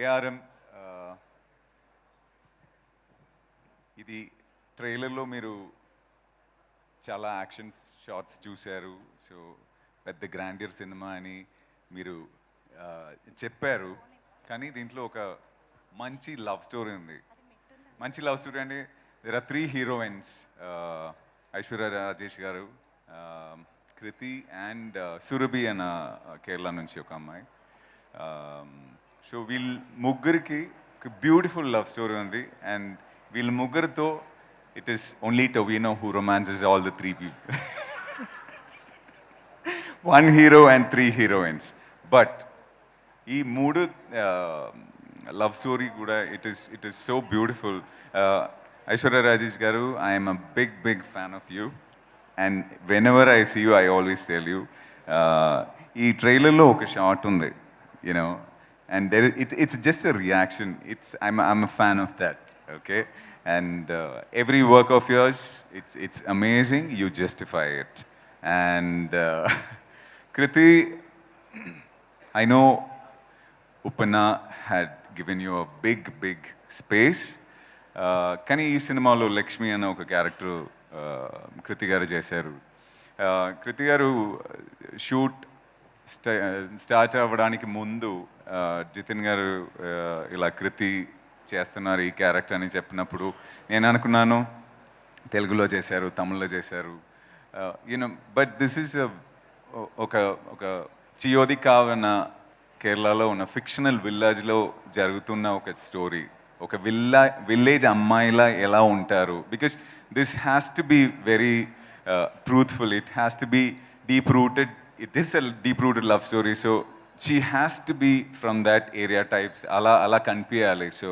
ARM ఇది ట్రైలర్లో మీరు చాలా యాక్షన్ షాట్స్ చూశారు. సో పెద్ద గ్రాండియర్ సినిమా అని మీరు ఆ, చెప్పారు. కానీ దీంట్లో ఒక మంచి లవ్ స్టోరీ ఉంది. మంచి లవ్ స్టోరీ అంటే there are 3 heroines, Aishwarya Rajesh గారు, కృతి అండ్ సురభి అన్న కేరళ నుంచి ఒక అమ్మాయి. సో వీళ్ళ ముగ్గురికి ఒక బ్యూటిఫుల్ లవ్ స్టోరీ ఉంది. అండ్ వీళ్ళ ముగ్గురితో it is only Tovino who romances all the 3 people. 1 hero and 3 heroines. But ఈ మూడు లవ్ స్టోరీ కూడా it is so beautiful. Aishwarya Rajesh garu, I'm a big fan of you. And whenever I see you I always tell you. ఈ ట్రైలర్లో ఒక short ఉంది, you know, and it's just a reaction. I'm a fan of that, okay? And every work of yours, it's amazing. You justify it. And Kriti, I know Upana had given you a big space. కానీ ఈ సినిమాలో లక్ష్మి అనే ఒక character కృతి గారు చేశారు. కృతి గారు shoot start అవ్వడానికి ముందు జితిన్ గారు ఇలా కృతి చేస్తున్నారు ఈ క్యారెక్టర్ అని చెప్పినప్పుడు నేను అనుకున్నాను తెలుగులో చేశారు, తమిళ్లో చేశారు, యూనో. బట్ దిస్ ఈజ్ ఒక ఒక చియోది కావన కేరళలో ఉన్న ఫిక్షనల్ విల్లేజ్లో జరుగుతున్న ఒక స్టోరీ. ఒక విలేజ్ అమ్మాయిలా ఎలా ఉంటారు, because this has to be very truthful. It has to be deep rooted. It is a deep-rooted love story, so she has to be from that area types. Ala kanpiyali. So